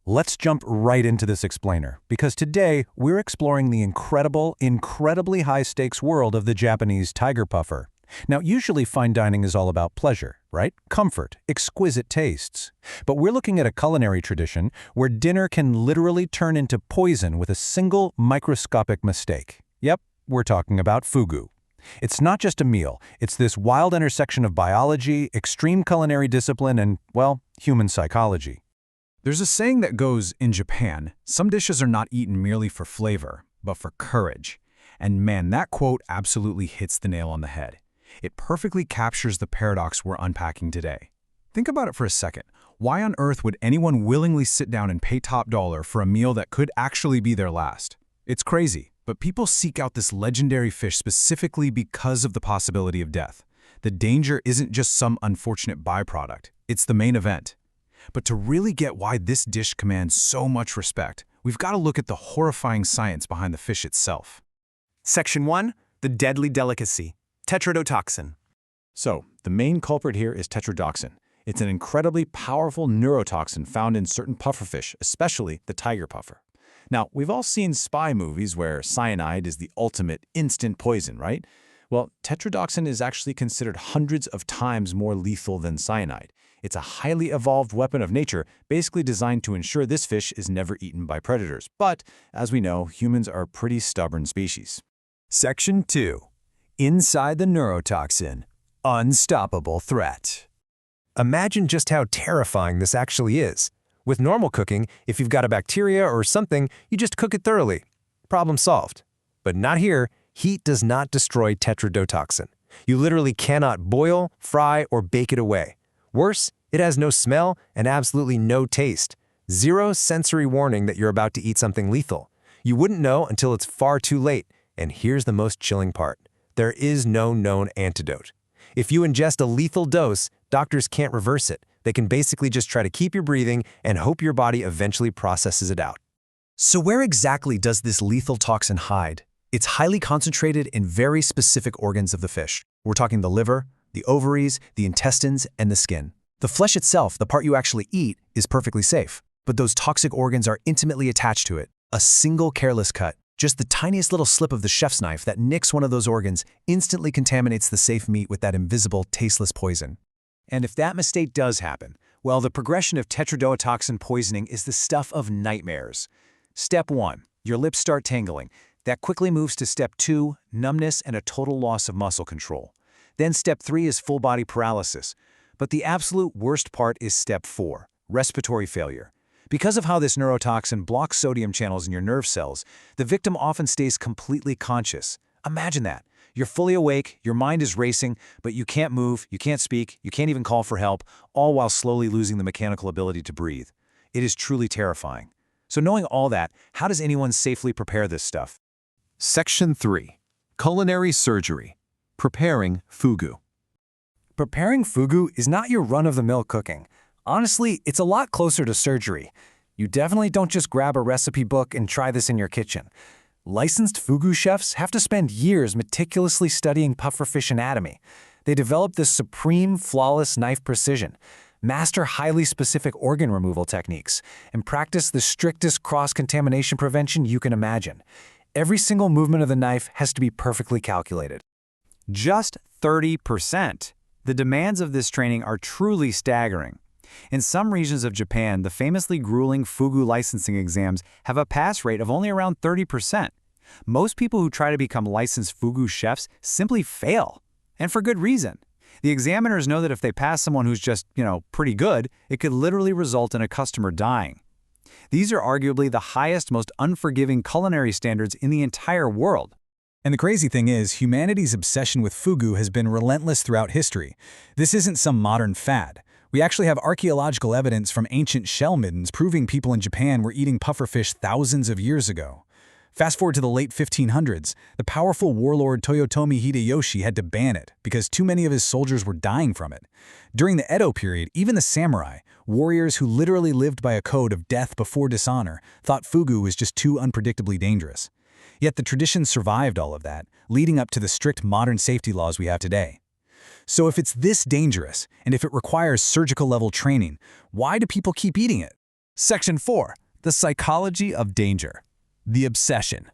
Let's jump right into this explainer, because today we're exploring the incredibly high-stakes world of the Japanese tiger puffer. Now, usually fine dining is all about pleasure, right? Comfort, exquisite tastes. But we're looking at a culinary tradition where dinner can literally turn into poison with a single microscopic mistake. Yep, we're talking about fugu. It's not just a meal, it's this wild intersection of biology, extreme culinary discipline, and, well, human psychology. There's a saying that goes, in Japan, some dishes are not eaten merely for flavor, but for courage. And man, that quote absolutely hits the nail on the head. It perfectly captures the paradox we're unpacking today. Think about it for a second. Why on earth would anyone willingly sit down and pay top dollar for a meal that could actually be their last? It's crazy, but people seek out this legendary fish specifically because of the possibility of death. The danger isn't just some unfortunate byproduct, it's the main event. But to really get why this dish commands so much respect, we've got to look at the horrifying science behind the fish itself. Section 1. The deadly delicacy. Tetrodotoxin. So, the main culprit here is tetrodotoxin. It's an incredibly powerful neurotoxin found in certain pufferfish, especially the tiger puffer. Now, we've all seen spy movies where cyanide is the ultimate instant poison, right? Well, tetrodotoxin is actually considered hundreds of times more lethal than cyanide. It's a highly evolved weapon of nature, basically designed to ensure this fish is never eaten by predators. But, as we know, humans are a pretty stubborn species. Section 2. Inside the neurotoxin. Unstoppable threat. Imagine just how terrifying this actually is. With normal cooking, if you've got a bacteria or something, you just cook it thoroughly. Problem solved. But not here. Heat does not destroy tetrodotoxin. You literally cannot boil, fry, or bake it away. Worse, it has no smell and absolutely no taste. Zero sensory warning that you're about to eat something lethal. You wouldn't know until it's far too late. And here's the most chilling part. There is no known antidote. If you ingest a lethal dose, doctors can't reverse it. They can basically just try to keep you breathing and hope your body eventually processes it out. So where exactly does this lethal toxin hide? It's highly concentrated in very specific organs of the fish. We're talking the liver, the ovaries, the intestines, and the skin. The flesh itself, the part you actually eat, is perfectly safe. But those toxic organs are intimately attached to it. A single careless cut, just the tiniest little slip of the chef's knife that nicks one of those organs, instantly contaminates the safe meat with that invisible, tasteless poison. And if that mistake does happen, well, the progression of tetrodotoxin poisoning is the stuff of nightmares. Step 1. Your lips start tingling. That quickly moves to Step 2, numbness and a total loss of muscle control. Then Step 3 is full-body paralysis. But the absolute worst part is Step 4, respiratory failure. Because of how this neurotoxin blocks sodium channels in your nerve cells, the victim often stays completely conscious. Imagine that. You're fully awake, your mind is racing, but you can't move, you can't speak, you can't even call for help, all while slowly losing the mechanical ability to breathe. It is truly terrifying. So knowing all that, how does anyone safely prepare this stuff? Section 3. Culinary surgery. Preparing fugu. Preparing fugu is not your run-of-the-mill cooking. Honestly, it's a lot closer to surgery. You definitely don't just grab a recipe book and try this in your kitchen. Licensed fugu chefs have to spend years meticulously studying pufferfish anatomy. They develop this supreme, flawless knife precision, master highly specific organ removal techniques, and practice the strictest cross-contamination prevention you can imagine. Every single movement of the knife has to be perfectly calculated. Just 30%. The demands of this training are truly staggering. In some regions of Japan, the famously grueling Fugu licensing exams have a pass rate of only around 30%. Most people who try to become licensed Fugu chefs simply fail, and for good reason. The examiners know that if they pass someone who's just, pretty good, it could literally result in a customer dying. These are arguably the highest, most unforgiving culinary standards in the entire world. And the crazy thing is, humanity's obsession with fugu has been relentless throughout history. This isn't some modern fad. We actually have archaeological evidence from ancient shell middens proving people in Japan were eating pufferfish thousands of years ago. Fast forward to the late 1500s, the powerful warlord Toyotomi Hideyoshi had to ban it because too many of his soldiers were dying from it. During the Edo period, even the samurai, warriors who literally lived by a code of death before dishonor, thought fugu was just too unpredictably dangerous. Yet the tradition survived all of that, leading up to the strict modern safety laws we have today. So if it's this dangerous, and if it requires surgical-level training, why do people keep eating it? Section 4. The psychology of danger. The obsession.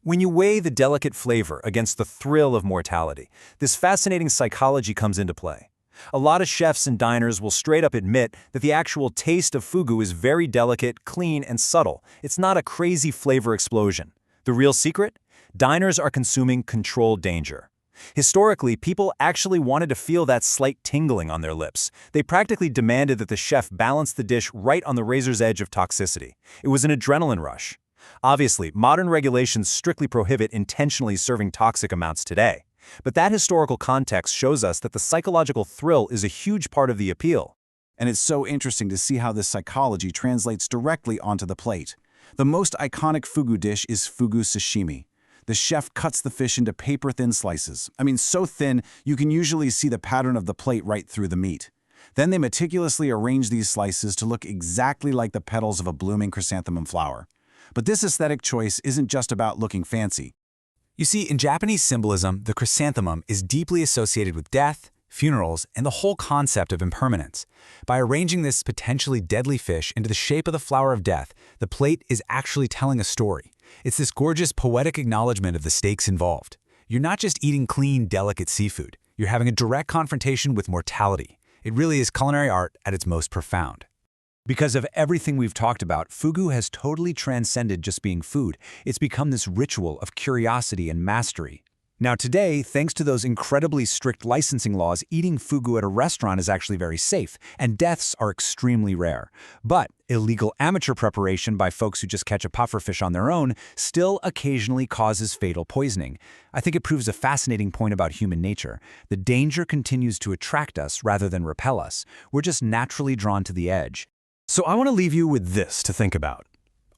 When you weigh the delicate flavor against the thrill of mortality, this fascinating psychology comes into play. A lot of chefs and diners will straight up admit that the actual taste of fugu is very delicate, clean, and subtle. It's not a crazy flavor explosion. The real secret? Diners are consuming controlled danger. Historically, people actually wanted to feel that slight tingling on their lips. They practically demanded that the chef balance the dish right on the razor's edge of toxicity. It was an adrenaline rush. Obviously, modern regulations strictly prohibit intentionally serving toxic amounts today. But that historical context shows us that the psychological thrill is a huge part of the appeal. And it's so interesting to see how this psychology translates directly onto the plate. The most iconic fugu dish is fugu sashimi. The chef cuts the fish into paper-thin slices. I mean, so thin, you can usually see the pattern of the plate right through the meat. Then they meticulously arrange these slices to look exactly like the petals of a blooming chrysanthemum flower. But this aesthetic choice isn't just about looking fancy. You see, in Japanese symbolism, the chrysanthemum is deeply associated with death, funerals, and the whole concept of impermanence. By arranging this potentially deadly fish into the shape of the flower of death, the plate is actually telling a story. It's this gorgeous poetic acknowledgement of the stakes involved. You're not just eating clean, delicate seafood. You're having a direct confrontation with mortality. It really is culinary art at its most profound. Because of everything we've talked about, fugu has totally transcended just being food. It's become this ritual of curiosity and mastery. Now today, thanks to those incredibly strict licensing laws, eating fugu at a restaurant is actually very safe, and deaths are extremely rare. But illegal amateur preparation by folks who just catch a pufferfish on their own still occasionally causes fatal poisoning. I think it proves a fascinating point about human nature. The danger continues to attract us rather than repel us. We're just naturally drawn to the edge. So I want to leave you with this to think about.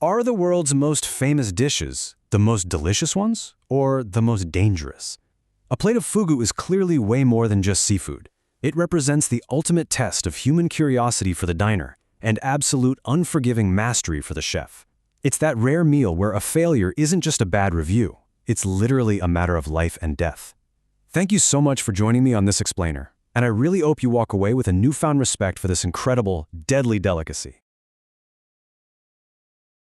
Are the world's most famous dishes the most delicious ones or the most dangerous? A plate of fugu is clearly way more than just seafood. It represents the ultimate test of human curiosity for the diner and absolute unforgiving mastery for the chef. It's that rare meal where a failure isn't just a bad review. It's literally a matter of life and death. Thank you so much for joining me on this explainer, and I really hope you walk away with a newfound respect for this incredible, deadly delicacy.